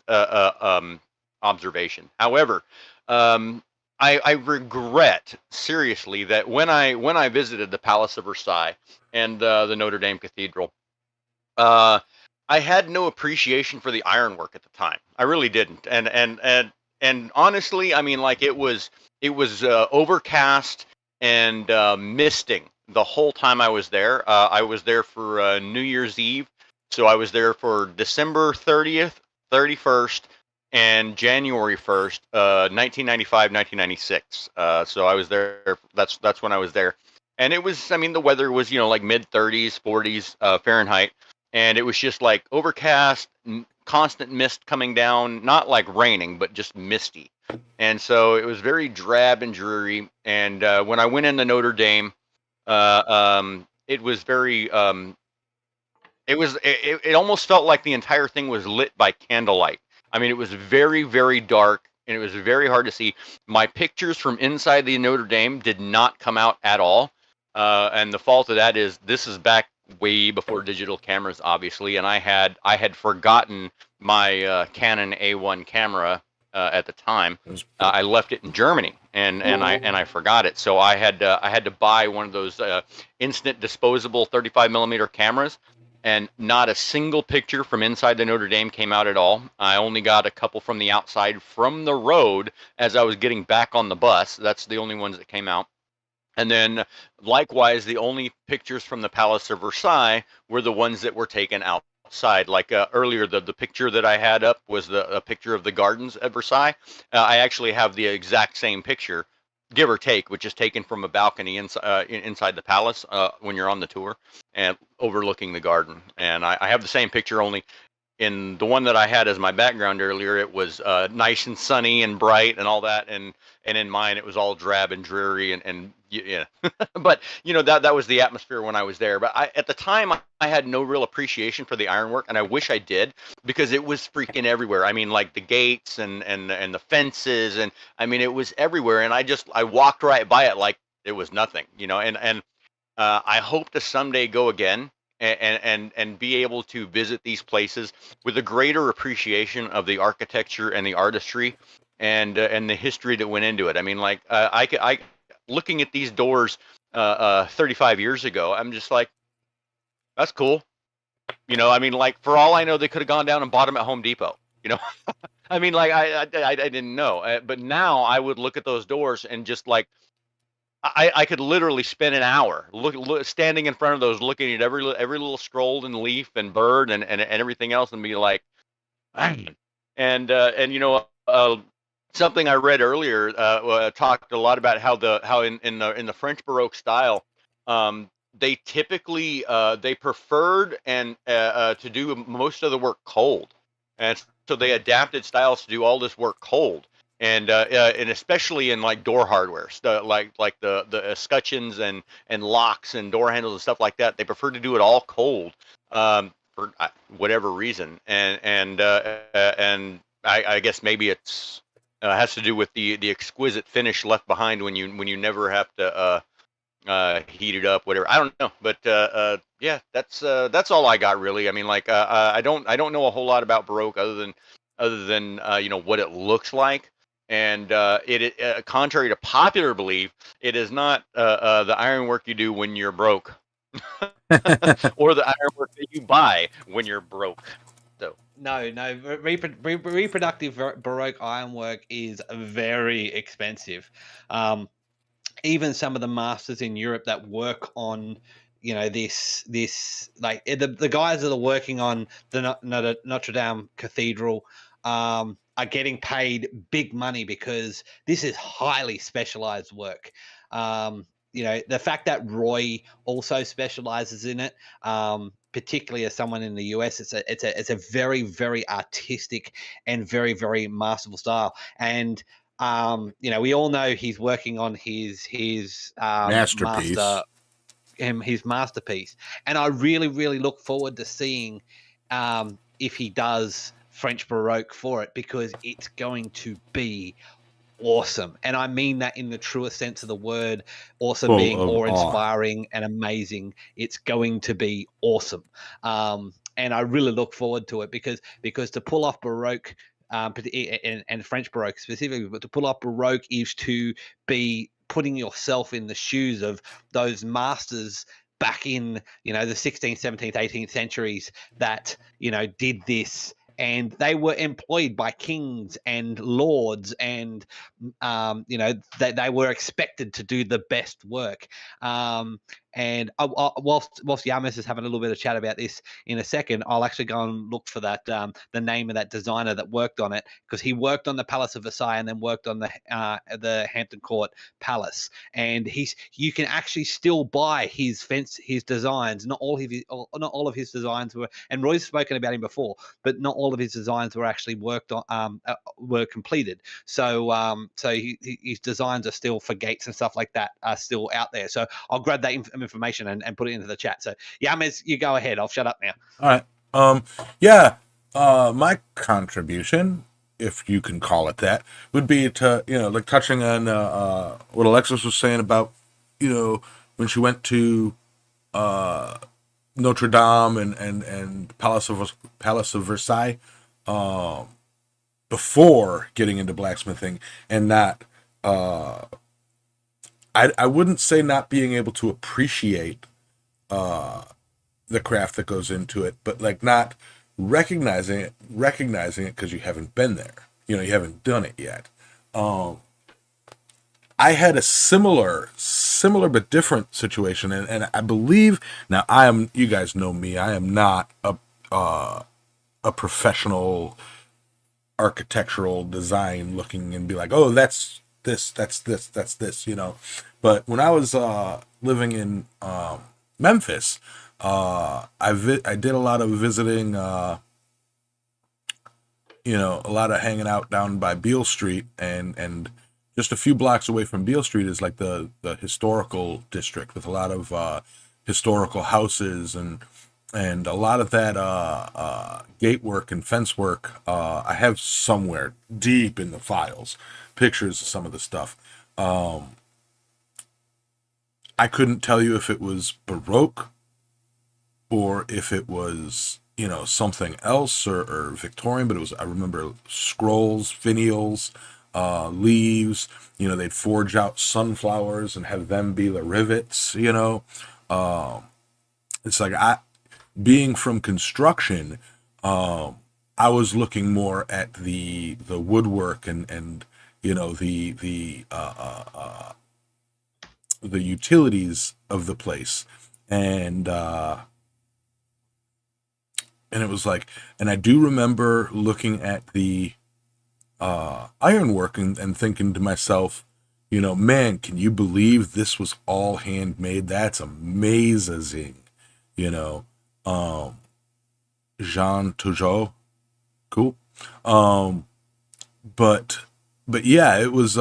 observation. However, I regret seriously that when I visited the Palace of Versailles and the Notre Dame Cathedral, I had no appreciation for the ironwork at the time. I really didn't. And honestly, I mean, like it was overcast and misting the whole time I was there. I was there for New Year's Eve, so I was there for December 30th, 31st, and January 1st, 1995, 1996. So I was there. That's when I was there, and it was. I mean, the weather was like mid 30s, 40s Fahrenheit, and it was just like overcast, constant mist coming down, not like raining, but just misty. And so it was very drab and dreary. And when I went into Notre Dame, it was very. It almost felt like the entire thing was lit by candlelight. I mean, it was very, very dark, and it was very hard to see. My pictures from inside the Notre Dame did not come out at all, and the fault of that is this is back way before digital cameras, obviously, and I had forgotten my Canon A1 camera at the time. I left it in Germany, and I forgot it, so I had to buy one of those instant disposable 35 millimeter cameras. And not a single picture from inside the Notre Dame came out at all. I only got a couple from the outside from the road as I was getting back on the bus. That's the only ones that came out. And then likewise, the only pictures from the Palace of Versailles were the ones that were taken outside. Like earlier, the picture that I had up was a picture of the gardens at Versailles. I actually have the exact same picture, give or take, which is taken from a balcony inside the palace when you're on the tour and overlooking the garden. And I have the same picture, only in the one that I had as my background earlier, it was nice and sunny and bright and all that, and in mine it was all drab and dreary and yeah. But that was the atmosphere when I was there. But at the time I had no real appreciation for the ironwork, and I wish I did, because it was freaking everywhere. I mean, like the gates and the fences, and I mean it was everywhere, and I walked right by it like it was nothing, and I hope to someday go again and be able to visit these places with a greater appreciation of the architecture and the artistry and the history that went into it. I mean, like I looking at these doors 35 years ago, I'm just like, that's cool. I mean, like, for all I know, they could have gone down and bought them at Home Depot. I mean, like, I didn't know, but now I would look at those doors and just like, I could literally spend an hour standing in front of those, looking at every little scroll and leaf and bird and everything else, and be like, "Man." And something I read earlier talked a lot about how in the French Baroque style, they typically they preferred and to do most of the work cold, and so they adapted styles to do all this work cold. And especially in like door hardware, like the escutcheons and locks and door handles and stuff like that, they prefer to do it all cold, for whatever reason. And I guess maybe it's has to do with the exquisite finish left behind when you never have to heat it up, whatever. I don't know, but yeah, that's all I got really. I mean, like I don't know a whole lot about Baroque other than what it looks like. And contrary to popular belief, it is not the ironwork you do when you're broke, or the ironwork that you buy when you're broke. So No, reproductive Baroque ironwork is very expensive. Even some of the masters in Europe that work on, this like the guys that are working on the Notre Dame Cathedral, are getting paid big money because this is highly specialized work. The fact that Roy also specializes in it, particularly as someone in the US, it's a very, very artistic and very, very masterful style. And we all know he's working on his Masterpiece. his masterpiece, and I really, really look forward to seeing if he does French Baroque for it, because it's going to be awesome. And I mean that in the truest sense of the word, awesome Full being of awe-inspiring and amazing. It's going to be awesome. And I really look forward to it, because to pull off Baroque, and French Baroque specifically, but to pull off Baroque is to be putting yourself in the shoes of those masters back in the 16th, 17th, 18th centuries that did this, and they were employed by kings and lords, and they were expected to do the best work. And whilst Yamis is having a little bit of chat about this in a second, I'll actually go and look for that, the name of that designer that worked on it, because he worked on the Palace of Versailles and then worked on the Hampton Court Palace. And you can actually still buy his designs. Not all of his designs were, and Roy's spoken about him before, but not all of his designs were actually worked on, were completed. So his designs are still, for gates and stuff like that, are still out there. So I'll grab that information and put it into the chat. So Yamis, you go ahead. I'll shut up now. All right. Yeah. My contribution, if you can call it that, would be to, like touching on what Alexis was saying about, when she went to Notre Dame and Palace of Versailles, before getting into blacksmithing, and not, I wouldn't say not being able to appreciate the craft that goes into it, but like not recognizing it because you haven't been there. You haven't done it yet. I had a similar but different situation, and I believe now you guys know me, I am not a professional architectural design looking and be like, oh, that's this, you know. But when I was living in Memphis, I did a lot of visiting, you know, a lot of hanging out down by Beale Street, and just a few blocks away from Beale Street is like the historical district with a lot of historical houses and a lot of that gate work and fence work. I have somewhere deep in the files pictures of some of the stuff. I couldn't tell you if it was Baroque or if it was, you know, something else or Victorian, but it was, I remember scrolls, finials, leaves, you know, they'd forge out sunflowers and have them be the rivets, you know. It's like being from construction, I was looking more at the woodwork and you know the utilities of the place, and it was like, and I do remember looking at the ironwork and thinking to myself, you know, man, can you believe this was all handmade? That's amazing, you know. Jean Tougeau, cool. But yeah, it was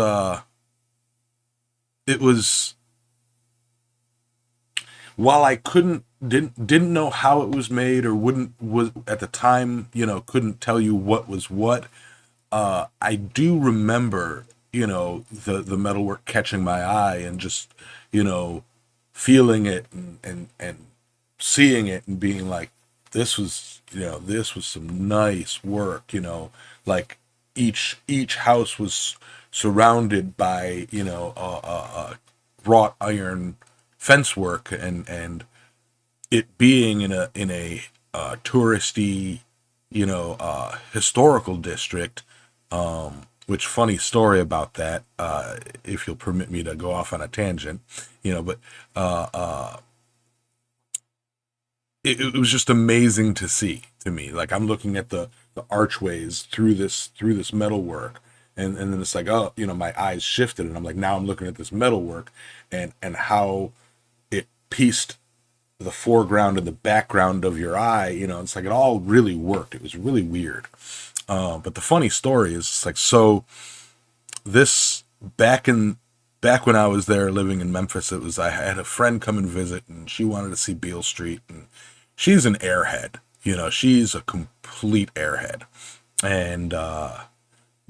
while I didn't know how it was made, or was at the time, you know, couldn't tell you what was what. I do remember, you know, the metalwork catching my eye and just, you know, feeling it and seeing it and being like, this was, you know, this was some nice work, you know, like each house was surrounded by, you know, wrought iron fence work, and it being in a touristy, you know, historical district. Which, funny story about that, if you'll permit me to go off on a tangent, you know, but it was just amazing to see to me. Like, I'm looking at the archways through this metalwork, and then it's like, oh, you know, my eyes shifted, and I'm like, now I'm looking at this metalwork and how it pieced the foreground and the background of your eye. You know, it's like it all really worked. It was really weird. But the funny story is, it's like, so this back when I was there living in Memphis, it was, I had a friend come and visit, and she wanted to see Beale Street, and she's an airhead, you know, she's a complete airhead. And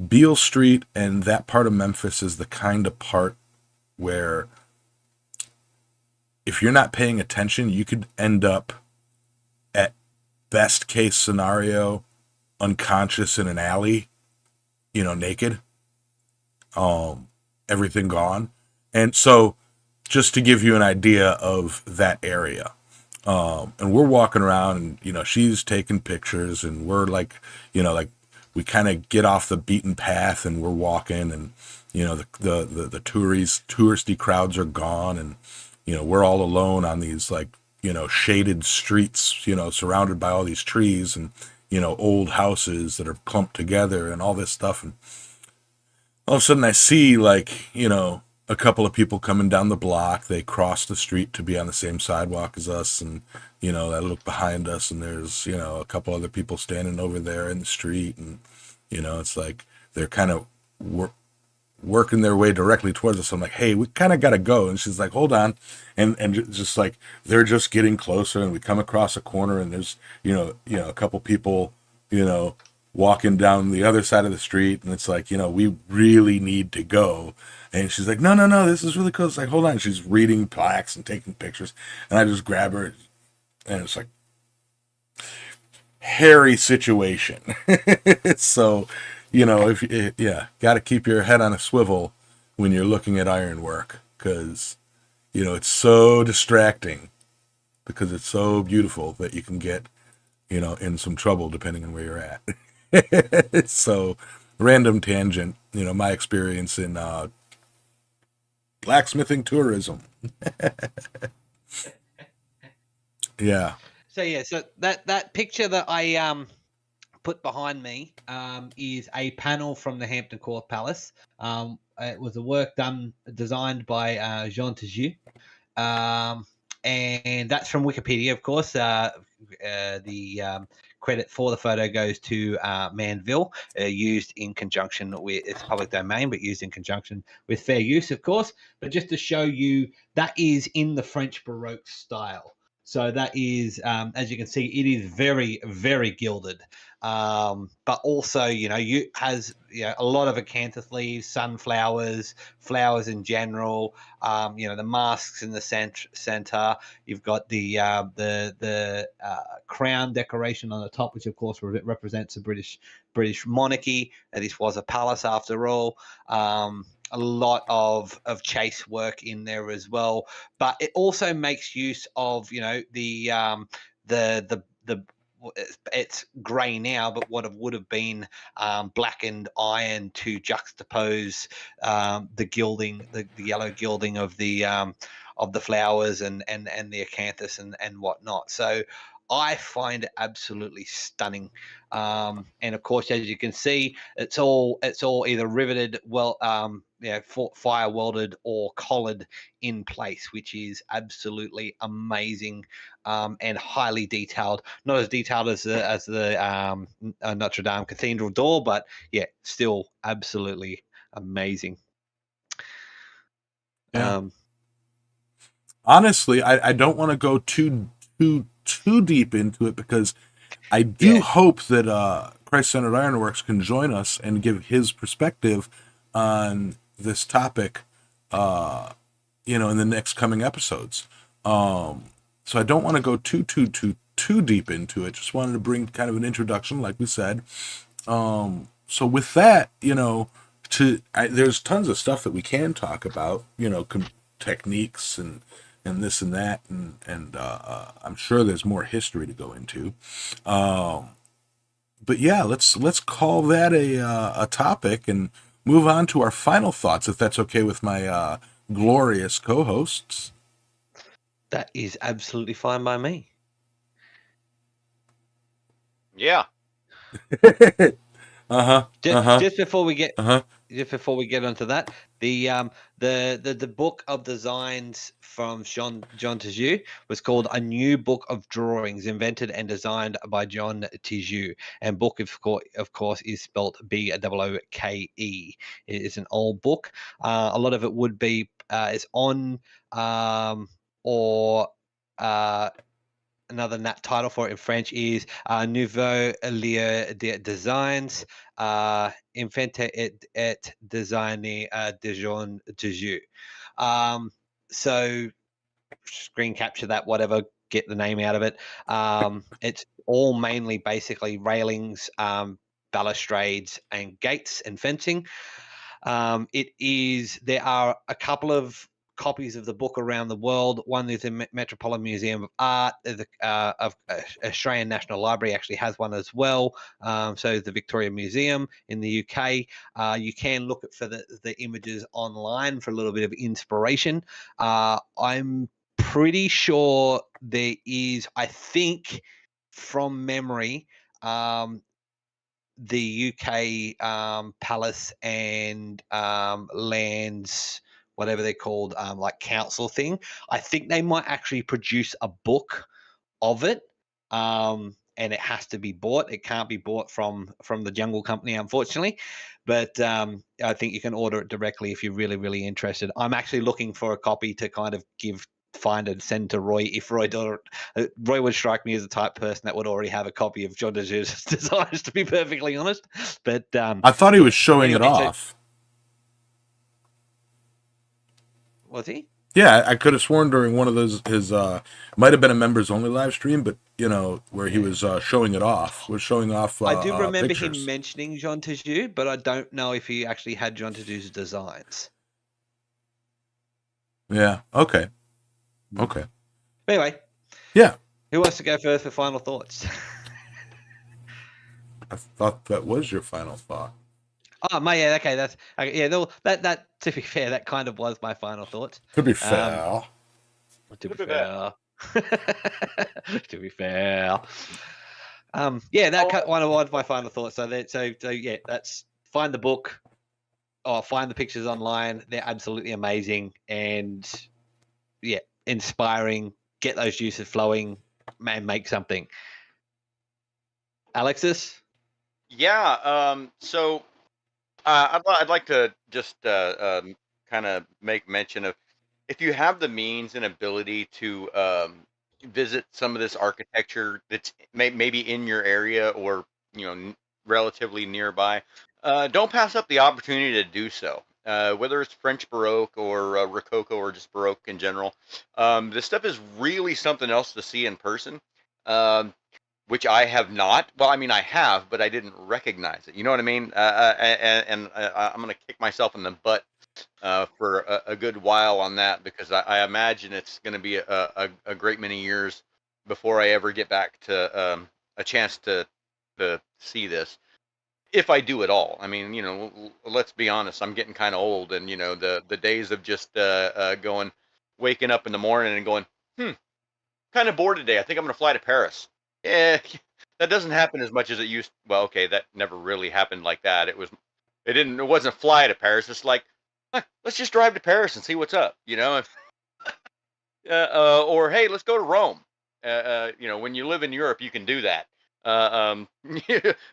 Beale Street and that part of Memphis is the kind of part where if you're not paying attention, you could end up, at best case scenario, unconscious in an alley, you know, naked, everything gone. And so, just to give you an idea of that area, and we're walking around, and, you know, she's taking pictures, and we're like, you know, like, we kind of get off the beaten path, and we're walking, and, you know, the touristy crowds are gone, and, you know, we're all alone on these, like, you know, shaded streets, you know, surrounded by all these trees and, you know, old houses that are clumped together and all this stuff. And all of a sudden I see, like, you know, a couple of people coming down the block. They cross the street to be on the same sidewalk as us. And, you know, I look behind us, and there's, you know, a couple other people standing over there in the street. And, you know, it's like they're kind of working their way directly towards us. I'm like, hey, we kind of got to go. And she's like, hold on. And just like, they're just getting closer, and we come across a corner, and there's, you know, a couple people, you know, walking down the other side of the street. And it's like, you know, we really need to go. And she's like, no, this is really cool. It's like, hold on. She's reading plaques and taking pictures. And I just grab her, and it's like, hairy situation. So, you know, got to keep your head on a swivel when you're looking at ironwork, because, you know, it's so distracting, because it's so beautiful that you can get, you know, in some trouble depending on where you're at. So, random tangent, you know, my experience in Blacksmithing tourism. Yeah. So that picture that I put behind me is a panel from the Hampton Court Palace. It was a work designed by Jean Tijoux. And that's from Wikipedia, of course. The credit for the photo goes to Manville, used in conjunction with, it's public domain, but used in conjunction with fair use, of course. But just to show you, that is in the French Baroque style. So that is, as you can see, it is very, very gilded. But also, has a lot of acanthus leaves, sunflowers, flowers in general. The masks in the center. You've got the crown decoration on the top, which of course represents the British monarchy. This was a palace after all. A lot of chase work in there as well, but it also makes use of the it's grey now, but what would have been blackened iron to juxtapose the gilding, the yellow gilding of the flowers and the acanthus and whatnot. So I find it absolutely stunning. And of course, as you can see, it's all either riveted, fire welded or collared in place, which is absolutely amazing and highly detailed. Not as detailed as the Notre Dame Cathedral door, but yeah, still absolutely amazing. Yeah. Honestly, I don't want to go too deep into it, because I do hope that Christ-Centered Ironworks can join us and give his perspective on this topic, in the next coming episodes. So I don't want to go too deep into it. Just wanted to bring kind of an introduction, like we said. So with that, there's tons of stuff that we can talk about, techniques and this and that, and I'm sure there's more history to go into. But yeah, let's call that a topic and move on to our final thoughts, if that's okay with my glorious co-hosts. That is absolutely fine by me. Yeah. Just before we get onto that, the book of designs from Jean Tijoux was called A New Book of Drawings, invented and designed by Jean Tijoux. And book, of course, is spelt Booke. It is an old book. A lot of it would be is on another title for it in French is Nouveau Lieu de Designs, Inventé et Designé de Jean Tijoux. So screen capture that, whatever, get the name out of it. It's all mainly basically railings, balustrades, and gates and fencing. There are a couple of copies of the book around the world. One is in Metropolitan Museum of Art. Of Australian National Library actually has one as well. So the Victoria Museum in the UK. You can look for the images online for a little bit of inspiration. I'm pretty sure there is, I think from memory, the UK palace and lands, whatever they're called, like council thing. I think they might actually produce a book of it, and it has to be bought. It can't be bought from the Jungle Company, unfortunately. But I think you can order it directly if you're really, really interested. I'm actually looking for a copy to kind of find and send to Roy. If Roy would strike me as the type of person that would already have a copy of John Tijoux' designs, to be perfectly honest. But I thought he was showing it off. Was he? Yeah, I could have sworn during one of those his might have been a members only live stream, but where he was showing it off. I do remember pictures. him mentioning Jean Tijoux, but I don't know if he actually had Jean Tijoux' designs. Yeah. Okay. Anyway. Yeah. Who wants to go first for final thoughts? I thought that was your final thought. Yeah, okay, that's okay, yeah. That to be fair, that kind of was my final thoughts. To be fair. To be fair, to be fair, yeah, that one was my final thoughts. So yeah, that's find the book or find the pictures online. They're absolutely amazing and yeah, inspiring. Get those juices flowing and make something. Alexis, Yeah. So I'd like to just kind of make mention of, if you have the means and ability to visit some of this architecture that's maybe in your area, or relatively nearby, don't pass up the opportunity to do so. Whether it's French Baroque or Rococo or just Baroque in general, this stuff is really something else to see in person. Um, which I have not. Well, I mean, I have, but I didn't recognize it. You know what I mean? I'm going to kick myself in the butt for a good while on that, because I imagine it's going to be a great many years before I ever get back to a chance to see this, if I do at all. I mean, let's be honest. I'm getting kind of old, and the days of just waking up in the morning and going, kind of bored today. I think I'm going to fly to Paris. Yeah, that doesn't happen as much as it used. Well, okay, that never really happened like that. It wasn't a fly to Paris. It's like, let's just drive to Paris and see what's up, or hey, let's go to Rome. When you live in Europe, you can do that.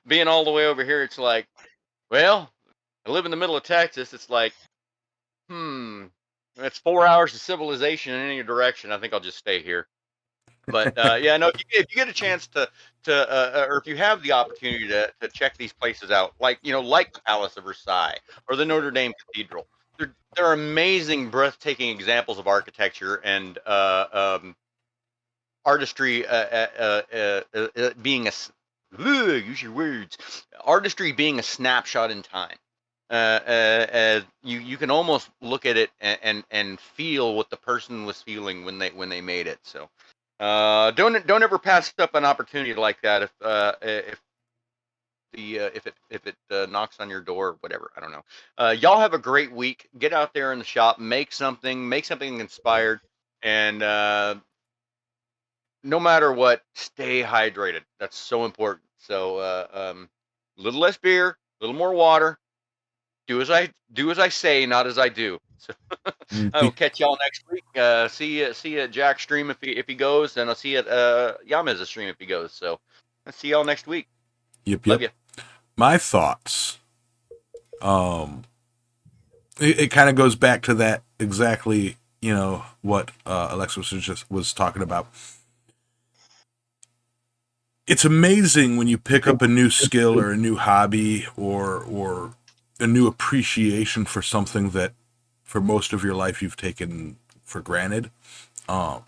Being all the way over here, it's like, well, I live in the middle of Texas. It's like, it's 4 hours of civilization in any direction. I think I'll just stay here. But yeah, no, if you get a chance or if you have the opportunity to check these places out, like like the Palace of Versailles or the Notre Dame Cathedral, they're amazing, breathtaking examples of architecture and artistry being use your words, artistry being a snapshot in time. You can almost look at it and feel what the person was feeling when they made it. So don't ever pass up an opportunity like that if it knocks on your door or whatever. I don't know. Y'all have a great week. Get out there in the shop, make something inspired, and no matter what, stay hydrated. That's so important. So a little less beer, a little more water. Do as I say, not as I do. So I will catch y'all next week. See you at Jack's stream if he goes, and I'll see you at Yama's stream if he goes. So I'll see y'all next week. Yep. Love you. My thoughts. It kind of goes back to that exactly. What Alexis was talking about. It's amazing when you pick up a new skill or a new hobby or a new appreciation for something that for most of your life you've taken for granted,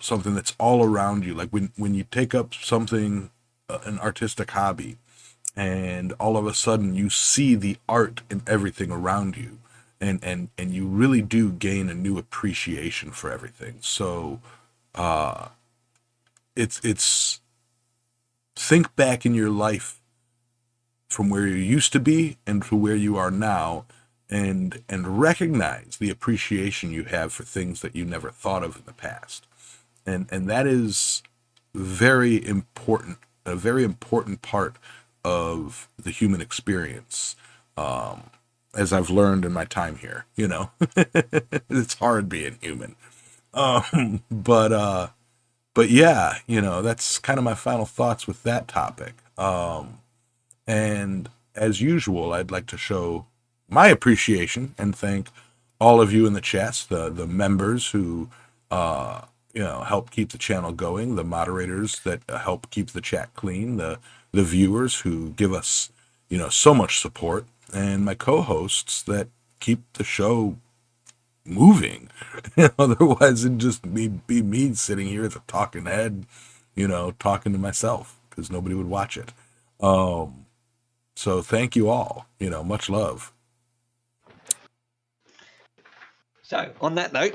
something that's all around you. Like when you take up something, an artistic hobby, and all of a sudden you see the art in everything around you, and you really do gain a new appreciation for everything. So it's think back in your life from where you used to be and to where you are now, and recognize the appreciation you have for things that you never thought of in the past. And that is very important, a very important part of the human experience. As I've learned in my time here, it's hard being human. But yeah, that's kind of my final thoughts with that topic. And as usual, I'd like to show my appreciation and thank all of you in the chats, the members who, help keep the channel going, the moderators that help keep the chat clean, the viewers who give us, so much support, and my co-hosts that keep the show moving. Otherwise it'd just be me sitting here as a talking head, talking to myself because nobody would watch it. So thank you all, much love. So on that note,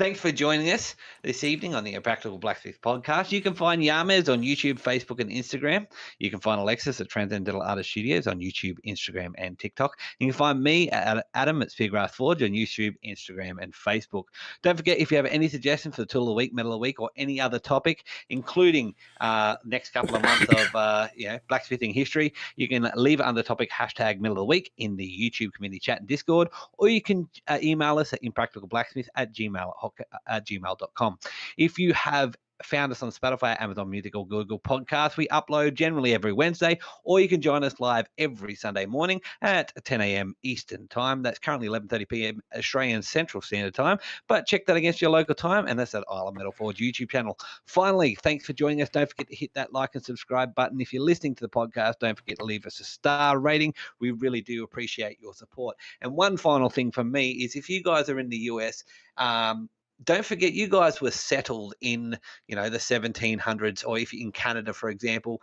Thanks for joining us this evening on the Impractical Blacksmith podcast. You can find Yames on YouTube, Facebook, and Instagram. You can find Alexis at Transcendental Artist Studios on YouTube, Instagram, and TikTok. You can find me at Adam at Speargrass Forge on YouTube, Instagram, and Facebook. Don't forget, if you have any suggestions for the Tool of the Week, Metal of the Week, or any other topic, including next couple of months of blacksmithing history, you can leave it under the topic hashtag Metal of the Week in the YouTube community chat and Discord, or you can email us at impracticalblacksmith@gmail.com. If you have found us on Spotify, Amazon Music, or Google Podcasts, we upload generally every Wednesday, or you can join us live every Sunday morning at 10 a.m. Eastern Time. That's currently 11:30 p.m. Australian Central Standard Time, but check that against your local time, and that's at Island Metal Forge YouTube channel. Finally, thanks for joining us. Don't forget to hit that like and subscribe button. If you're listening to the podcast, don't forget to leave us a star rating. We really do appreciate your support. And one final thing from me is, if you guys are in the US, don't forget, you guys were settled in, the 1700s, or if you're in Canada, for example,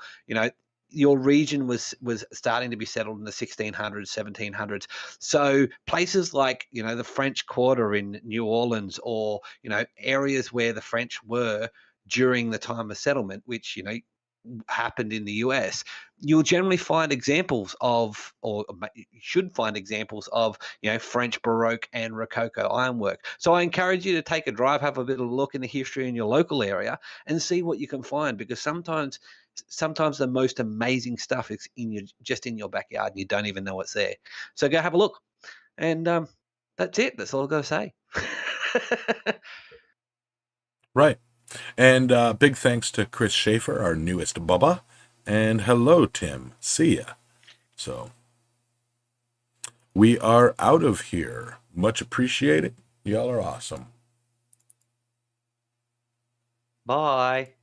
your region was starting to be settled in the 1600s, 1700s. So places like, the French Quarter in New Orleans, or, areas where the French were during the time of settlement, which, happened in the US, you'll generally find examples of, or you should find examples of, French Baroque and Rococo ironwork. So I encourage you to take a drive, have a bit of a look in the history in your local area, and see what you can find, because sometimes the most amazing stuff is just in your backyard, and you don't even know it's there. So go have a look, and that's it. That's all I've got to say. Right. And big thanks to Chris Schaefer, our newest Bubba. And hello, Tim. See ya. So, we are out of here. Much appreciated. Y'all are awesome. Bye.